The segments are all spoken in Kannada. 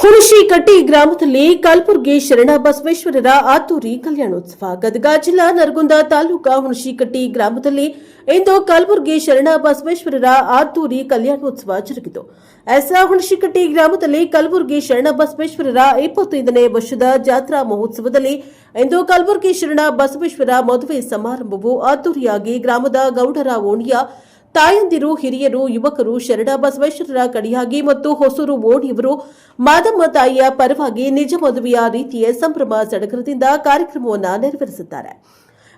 ಹುಣಶಿಕಟ್ಟಿ ಗ್ರಾಮದಲ್ಲಿ ಕಲಬುರಗಿ ಶರಣ ಬಸವೇಶ್ವರರ ಅದ್ದೂರಿ ಕಲ್ಯಾಣೋತ್ಸವ. ಗದಗ ಜಿಲ್ಲಾ ನರಗುಂದ ತಾಲೂಕಾ ಹುಣಶಿಕಟ್ಟಿ ಗ್ರಾಮದಲ್ಲಿ ಇಂದು ಕಲಬುರಗಿ ಶರಣ ಬಸವೇಶ್ವರರ ಅದ್ದೂರಿ ಕಲ್ಯಾಣೋತ್ಸವ ಜರುಗಿತು. ಹುಣಶಿಕಟ್ಟಿ ಗ್ರಾಮದಲ್ಲಿ ಕಲಬುರಗಿ ಶರಣ ಬಸವೇಶ್ವರರ 25ನೇ ವರ್ಷದ ಜಾತ್ರಾ ಮಹೋತ್ಸವದಲ್ಲಿ ಇಂದು ಕಲಬುರಗಿ ಶರಣ ಬಸವೇಶ್ವರ ಮದುವೆ ಸಮಾರಂಭವು ಅದ್ದೂರಿಯಾಗಿ ಗ್ರಾಮದ ಗೌಡರ ಓಣಿಯ ತಾಯಂದಿರು, ಹಿರಿಯರು, ಯುವಕರು, ಶರಣ ಬಸವೇಶ್ವರರ ಕಡೆಯಾಗಿ ಮತ್ತು ಹೊಸೂರು ಓಣಿಯವರು ಮಾದಮ್ಮ ತಾಯಿಯ ಪರವಾಗಿ ನಿಜ ಮದುವೆಯ ರೀತಿಯ ಸಂಭ್ರಮ ಸಡಗರದಿಂದ ಕಾರ್ಯಕ್ರಮವನ್ನು ನೆರವೇರಿಸಿದ್ದಾರೆ.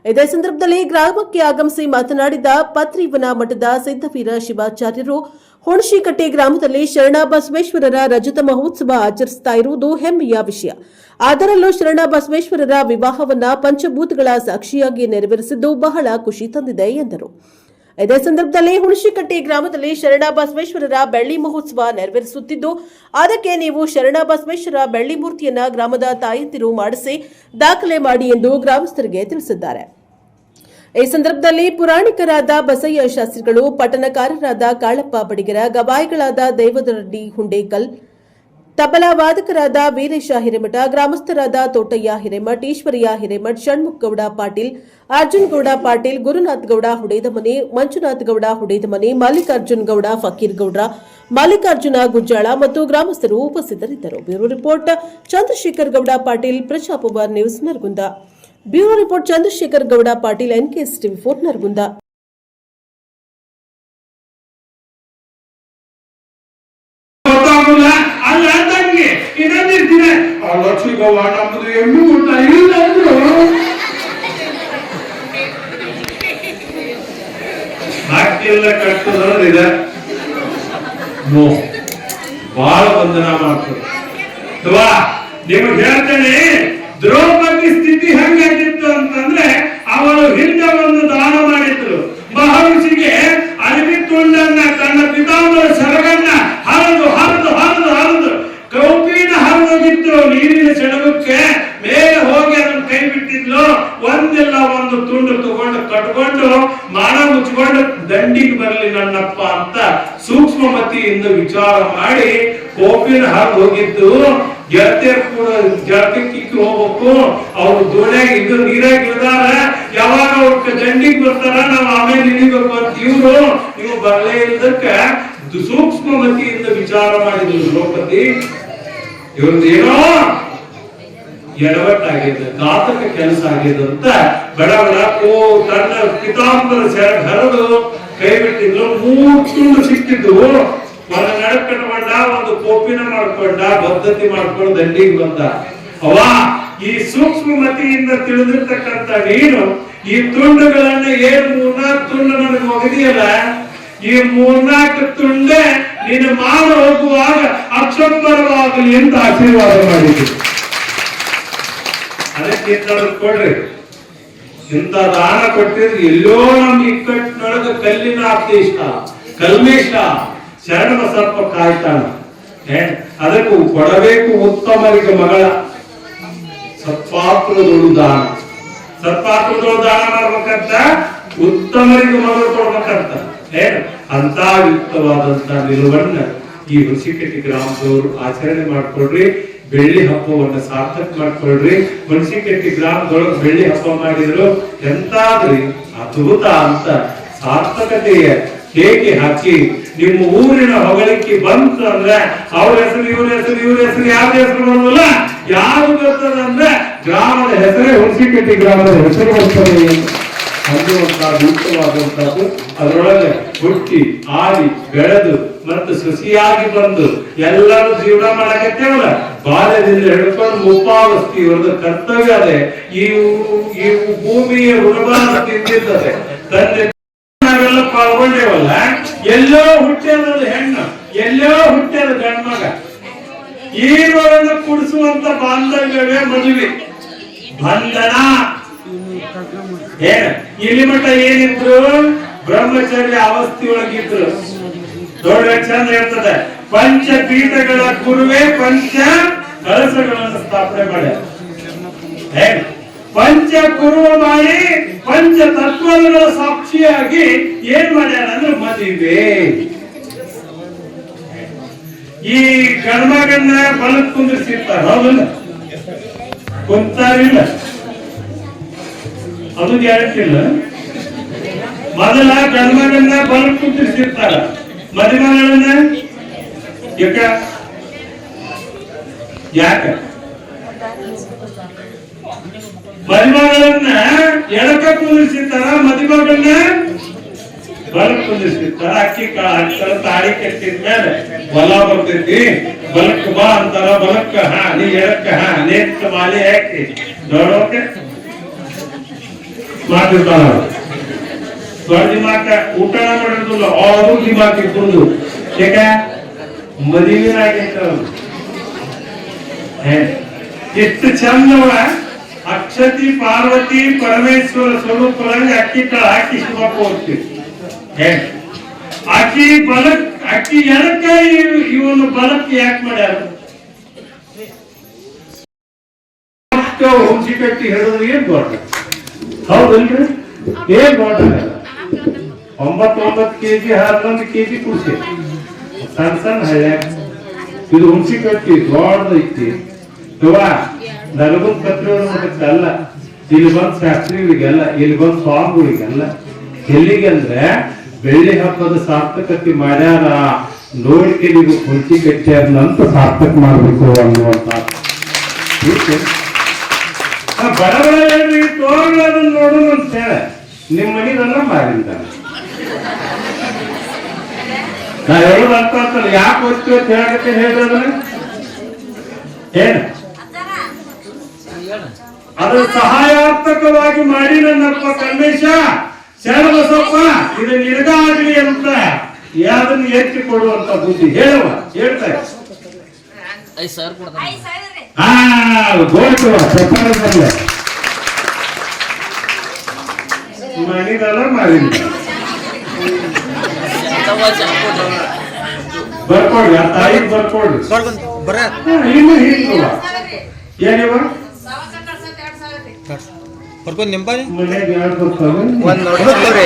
ಇದೇ ಸಂದರ್ಭದಲ್ಲಿ ಗ್ರಾಮಕ್ಕೆ ಆಗಮಿಸಿ ಮಾತನಾಡಿದ ಪತ್ರಿವನ ಮಠದ ಸಿದ್ದವೀರ ಶಿವಾಚಾರ್ಯರು, ಹುಣಶಿಕಟ್ಟಿ ಗ್ರಾಮದಲ್ಲಿ ಶರಣ ಬಸವೇಶ್ವರರ ರಜತ ಮಹೋತ್ಸವ ಆಚರಿಸುತ್ತಾ ಇರುವುದು ಹೆಮ್ಮೆಯ ವಿಷಯ. ಅದರಲ್ಲೂ ಶರಣ ಬಸವೇಶ್ವರರ ವಿವಾಹವನ್ನ ಪಂಚಭೂತಗಳ ಸಾಕ್ಷಿಯಾಗಿ ನೆರವೇರಿಸಿದ್ದು ಬಹಳ ಖುಷಿ ತಂದಿದೆ ಎಂದರು. ಇದೇ ಸಂದರ್ಭದಲ್ಲಿ ಹುಣಶಿಕಟ್ಟಿ ಗ್ರಾಮದಲ್ಲಿ ಶರಣ ಬಸವೇಶ್ವರರ ಬೆಳ್ಳಿ ಮಹೋತ್ಸವ ನೆರವೇರಿಸುತ್ತಿದ್ದು, ಅದಕ್ಕೆ ನೀವು ಶರಣ ಬಸವೇಶ್ವರ ಬೆಳ್ಳಿ ಮೂರ್ತಿಯನ್ನ ಗ್ರಾಮದ ತಾಯಂದಿರು ಮಾಡಿಸಿ ದಾಖಲೆ ಮಾಡಿ ಎಂದು ಗ್ರಾಮಸ್ಥರಿಗೆ ತಿಳಿಸಿದ್ದಾರೆ. ಈ ಸಂದರ್ಭದಲ್ಲಿ ಪುರಾಣಿಕರಾದ ಬಸಯ್ಯ ಶಾಸ್ತ್ರಿಗಳು, ಪಟ್ಟಣಕಾರರಾದ ಕಾಳಪ್ಪ ಬಡಿಗರ, ಗವಾಯಿಗಳಾದ ದೇವದರೆಡ್ಡಿ ಹುಂಡೇಕಲ್, ತಬಲಾ ವಾದಕರಾದ ವೀರೇಶ ಹಿರೇಮಠ, ಗ್ರಾಮಸ್ಥರಾದ ತೋಟಯ್ಯ ಹಿರೇಮಠ್, ಈಶ್ವರಯ್ಯ ಹಿರೇಮಠ್, ಷಣ್ಮುಖಗೌಡ ಪಾಟೀಲ್, ಅರ್ಜುನ್ ಗೌಡ ಪಾಟೀಲ್, ಗುರುನಾಥ್ ಗೌಡ ಹುಡೇದಮನೆ, ಮಂಜುನಾಥ್ ಗೌಡ ಹುಡೇದಮನೆ, ಮಲ್ಲಿಕಾರ್ಜುನ್ ಗೌಡ ಫಕೀರ್ ಗೌಡ್ರ, ಮಲ್ಲಿಕಾರ್ಜುನ ಗುಜ್ಜಾಳ ಮತ್ತು ಗ್ರಾಮಸ್ಥರು ಉಪಸ್ಥಿತರಿದ್ದರು. Bureau report Chandrashekhar Gowda Patil, Prajapower news Naragund. Bureau report Chandrashekhar Gowda Patil, NKS ಟಿವಿ4 ನರಗುಂದ. ಬಹಳ ವಂದನ ಮಾಡ್ತಾರೆ. ನಿಮಗೆ ಹೇಳ್ತೇನೆ, ದ್ರೌಪದಿ ಸ್ಥಿತಿ ಹೆಂಗಾಗಿತ್ತು ಅಂತಂದ್ರೆ, ಅವಳು ಹಿಂದೆ ಒಂದು ದಾನ ಮಾಡಿದ್ರು. ಮಹರ್ಷಿಗೆ ಅರವಿ ತುಂಡನ್ನ, ತನ್ನ ಪಿತಾಂಬರ ಸರಗನ್ನ ಹರಿದು ಹರಿದು ಹರಿದು ಹರಿದು ಕೌಪಿನ ಹರಿದೋಗಿತ್ತು. ನೀರಿನ ಸೆಳಗಕ್ಕೆ ಮೇಲೆ ಹೋಗಿ ಅದನ್ನು ಕೈ ಬಿಟ್ಟಿದ್ಲು. ಒಂದಿಲ್ಲ ಒಂದು ತುಂಡು ತಗೊಂಡು ಕಟ್ಕೊಂಡು ಮಾನ ಮುಚ್ಕೊಂಡು ದಂಡಿಗೆ ಬರಲಿ ನನ್ನಪ್ಪ ಅಂತ ಸೂಕ್ಷ್ಮ ಮತಿಯಿಂದ ವಿಚಾರ ಮಾಡಿ ಕೋಪಿನ ಹರಿದು ಹೋಗಿದ್ದು. ಗೆಳತಿಯರು ಕೂಡ ಜಳಕಕ್ಕೆ ಹೋಗ್ಬೇಕು, ಅವ್ರು ದೋಣ್ಯಾಗ ಇದು ನೀರಾಗ ಇಳಿದಾರ, ಯಾವಾಗ ಅವ್ರ ದಂಡಿಗೆ ಬರ್ತಾರ, ನಾವ್ ಆಮೇಲೆ ಇಳಿಬೇಕು ಅಂತ ನೀವು ಬರಲೇ ಇಲ್ಲದಕ್ಕ ಸೂಕ್ಷ್ಮ ಮತಿಯಿಂದ ವಿಚಾರ ಮಾಡಿದ್ರು ದ್ರೌಪದಿ. ಇವ್ರದ್ದೇನೋ ಎಡವಟ್ಟಾಗಿದೆ, ಘಾತಕ ಕೆಲಸ ಆಗಿದೆ ಅಂತ ಬಡಬಡ ತನ್ನ ಪಿತಾಂಬರ ಸೆರಗ್ ಹರಿದು ಕೈ ಬಿಟ್ಟಿದ್ರು. 3 ತುಂಡು ಸಿಕ್ತಿದ್ದು. ಒಂದು ನಡಕಟ್ಕೊಂಡ, ಒಂದು ಕೋಪಿನ ಮಾಡ್ಕೊಂಡ, ಬದ್ಧತೆ ಮಾಡ್ಕೊಂಡು ದಂಡಿಗೆ ಬಂದ. ಅವ ಈ ಸೂಕ್ಷ್ಮ ಮತಿಯಿಂದ ತಿಳಿದಿರ್ತಕ್ಕಂಥ ನೀನು ಈ ತುಂಡುಗಳನ್ನ 3-4 ತುಂಡು ನನಗೆ ಒಗದಿಯಲ್ಲ, ಈ 3-4 ತುಂಡೆ ನೀನು ಮಾಡ ಹೋಗುವಾಗ ಅಕ್ಷಂಬರವಾಗಲಿ ಅಂತ ಆಶೀರ್ವಾದ ಮಾಡಿದ್ರು. ಅದಕ್ಕೆ ಕೊಡ್ರಿ, ಇಂಥ ದಾನ ಕೊಟ್ಟಿದ್ರೆ ಎಲ್ಲೋ ನಮ್ಗೆ ಇಕ್ಕಟ್ಟಿನೊಳಗ ಕಲ್ಲಿನ ಆಪ್ತೇಷ್ಟ ಕಲ್ಮೇಶ ಶರಣ ಬಸಪ್ಪ ಕಾಯ್ತಾನ. ಅದಕ್ಕೂ ಕೊಡಬೇಕು ಉತ್ತಮರಿಗೆ ಮಗಳ ಸತ್ಪಾತ್ರದೊಳು ದಾನ. ಸತ್ಪಾತ್ರದೊಳು ದಾನ ಮಾಡ್ಬೇಕಂತ, ಉತ್ತಮರಿಗೆ ಮಗಳು ಕೊಡ್ಬೇಕಂತ. ಅಂತ ಯುಕ್ತವಾದಂತ ನಿಲುವನ್ನ ಈ ಹುಣಶಿಕಟ್ಟಿ ಗ್ರಾಮದವರು ಆಚರಣೆ ಮಾಡ್ಕೊಡ್ರಿ. ಬೆಳ್ಳಿ ಹಬ್ಬವನ್ನ ಸಾರ್ಥಕ ಮಾಡ್ಕೊಳ್ರಿ. ಹುಣಶಿಕಟ್ಟಿ ಗ್ರಾಮದೊಳಗೆ ಬೆಳ್ಳಿ ಹಬ್ಬ ಮಾಡಿದ್ರು ಎಂತಾದ್ರಿ ಅದ್ಭುತ ಅಂತ ಸಾರ್ಥಕತೆಯ ಹೇಗೆ ಹಾಕಿ ನಿಮ್ಮ ಊರಿನ ಹೊಗಳಿಕೆ ಬಂತು ಅಂದ್ರೆ ಅವ್ರ ಹೆಸರು ಇವ್ರ ಹೆಸರು ಇವ್ರ ಹೆಸರು ಯಾವ್ದು ಹೆಸರು ಬರೋದಿಲ್ಲ. ಯಾವ್ದು ಬರ್ತದಂದ್ರೆ ಗ್ರಾಮದ ಹೆಸರೇ ಹುಣಶಿಕಟ್ಟಿ ಗ್ರಾಮದ ಹೆಸರು ಬರ್ತದೆ ಅನ್ನುವಂತಹದ್ದು ಉತ್ತಮವಾದಂತಹದ್ದು. ಅದರೊಳಗೆ ಹುಟ್ಟಿ ಆಡಿ ಬೆಳೆದು ಮತ್ತು ಸಸಿಯಾಗಿ ಬಂದು ಎಲ್ಲರೂ ಜೀವನ ಮಾಡಕತ್ತೇವಲ್ಲ, ಬಾಲ್ಯದಿಂದ ಹಿಡ್ಕೊಂಡು ಮುಪ್ಪಾವಸ್ತಿ ಇವ್ರದ್ದು ಕರ್ತವ್ಯ ಅದೇ. ಈ ಭೂಮಿಯ ಋಣಭಾರ ತಿಂದಿದ್ದದೆ. ತಂದೆ ನಾವೆಲ್ಲ ಪಾಲ್ಗೊಂಡೇವಲ್ಲ, ಎಲ್ಲೋ ಹುಟ್ಟ್ಯದ ಹೆಣ್ಣು, ಎಲ್ಲೋ ಹುಟ್ಟ್ಯದ ಗಂಡ್ಮಗ. ಈವರನ್ನು ಕುಡಿಸುವಂತ ಬಾಂಧವ್ಯವೇ ಮದುವೆ ಬಂಧನ. ಇಲ್ಲಿ ಮಟ್ಟ ಏನಿದ್ರು ಬ್ರಹ್ಮಚರ್ಯ ಅವಸ್ಥೆಯೊಳಗಿದ್ರು. ದೊಡ್ಡ ಚಂದ ಇರ್ತದೆ. ಪಂಚಪೀಠಗಳ ಗುರುವೇ ಪಂಚ ಕಳಸಗಳನ್ನು ಸ್ಥಾಪನೆ ಮಾಡ್ಯಾರ. ಪಂಚ ಗುರುವ ಮಾಡಿ ಪಂಚ ತತ್ವಗಳ ಸಾಕ್ಷಿಯಾಗಿ ಏನ್ ಮಾಡ್ಯಾರ ಅಂದ್ರೆ ಮದುವೆ. ಈ ಗಂಡ್ಮಗನ್ನ ಬಲಕ್ ಕುಂದಿರ್ಸಿರ್ತಾರ, ಹೌದಲ್ಲ? ಕುಂತಾರಿಲ್ಲ, ಅದು ಗ್ಯಾರಂಟಿ ಇಲ್ಲ. ಮೊದಲ ಗಂಡ್ಮಗನ್ನ ಬಲಕ್ ಕುಂದಿರ್ಸಿರ್ತಾರ, ಮದುಮಗಳನ್ನ ಯಾಕ ಮದುಮಗಳನ್ನ ಎಡಕ ಕುಂದಿರ್ಸಿರ್ತಾರ, ಮದುಮಗಳನ್ನ ಬಲಕ್ ಕುಂದಿರ್ಸಿರ್ತಾರ. ಅಕ್ಕಿ ಹಾಕ್ತಾರ, ತಾಳಿ ಕಟ್ಟಿದ್ಮೇಲೆ ಹೊಲ ಬರ್ತೈತಿ, ಬಲಕ್ ಬಾ ಅಂತಾರ, ಬಲಕ್ಕ ಹಾ ನೀ ಎಡಕ್ಕ ಹಾ ನೇತ್ ಮಾಲಿ ಹಾಕಿ ನೋಡೋಕೆ ಮಾಡ್ತಿರ್ತಾರ. ದೊಡ್ಡ ದಿಮಾಕ ಊಟ ಮಾಡಿರ್ತಿಲ್ಲ, ಅವರು ದಿಮಾಕ್ ಇಟ್ಕೊಂಡು ಯಾಕ ಮದುವೆನಾಗಿರ್ತ ಎಷ್ಟು ಚಂದವ. ಅಕ್ಷತಿ ಪಾರ್ವತಿ ಪರಮೇಶ್ವರ ಸ್ವರೂಪವಾಗಿ ಅಕ್ಕಿ ಕಾಳು ಹಾಕಿ ಶುಭಕ್ಕೆ ಹೋಗ್ತೀವಿ. ಅಕ್ಕಿ ಬಲಕ್ ಅಕ್ಕಿ ಎಡಕ್ಕ ಇವನು ಬಲಕ್ಕೆ ಯಾಕೆ ಮಾಡ್ಯಾರ? ಹುಂಸಿ ಕಟ್ಟಿ ಹೇಳಿದ್ರೆ ಏನ್ ದೊಡ್ಡ, ಹೌದಲ್ರಿ? ಏನ್ ದೊಡ್ಡ 9 ಕೆಜಿ 11 ಕೆಜಿ ಕುಡ್ಸಿ ಸಣ್ಣ ಸಣ್ಣ ಹಳ್ಳ್ಯಾಗ ಇದು ಹುಂಸಿ ಕಟ್ಟಿ ದೊಡ್ಡದೈತಿ. ನರಗುಂದ ಪತ್ರಿಯವ್ರ ಮಠಕ್ಕಲ್ಲ, ಇಲ್ಲಿ ಬಂದ್ ಶಾಸ್ತ್ರಿಗಳಿಗೆಲ್ಲ, ಇಲ್ಲಿ ಬಂದ್ ಸ್ವಾಮಿಗಳಿಗೆಲ್ಲ. ಎಲ್ಲಿಗೆ ಅಂದ್ರೆ ಬೆಳ್ಳಿ ಹಬ್ಬದ ಸಾರ್ಥಕತೆ ಮಾಡ್ಯಾರ, ನೋಡಿಕೆ ನೀವು ಹುಂಚಿ ಕಟ್ಟ್ಯಾರ ನಂತ ಸಾರ್ಥಕ ಮಾಡ್ಬೇಕು ಅನ್ನುವಂತ ಬಡಬಡ ಹೇಳ್ರಿ. ತೋರ್ಗಳು ಅದನ್ನ ನೋಡೋಣ ಅಂತ ಹೇಳ ನಿಮ್ ಮನಿದನ್ನ ಮಾರಿಂದ ನಾ ಹೇಳೋದು ಅರ್ಥ ಆಗ್ತಲ್ಲ. ಯಾಕೆ ಹೋಗ್ತೀವಿ ಅಂತ ಹೇಳಕ್ಕೆ ಹೇಳ್ರಿ ಅದನ್ನ ಏನ ಅದು ಸಹಾಯಾರ್ಥಕವಾಗಿ ಮಾಡಿ ನನ್ನಪ್ಪ ಕಲ್ಮೇಶ ಶರಣಬಸಪ್ಪ ಇದು ನಿನಗಾಗಲಿ ಅಂತ ಯಾರನ್ನು ಎತ್ತಿ ಕೊಡುವಂತ ಬುದ್ಧಿ ಹೇಳುವ ಹೇಳ್ತಾರೆ. ಮನಿದಲ್ಲ ಮಾರಿಂದ ಬರ್ಕೊಡ್ರಿ, ಆ ತಾಯಿಗೆ ಬರ್ಕೊಡ್ರಿ. ಇನ್ನು ಹಿಂಗುವ ಏನಿವ ಬರ್ಕೊಂಡು ನಿಂಬಾರಿ ಮನೆಗೆ 2 ಬರ್ತಾವೆ. ಒಂದ್ ನೋಡ್ರಿ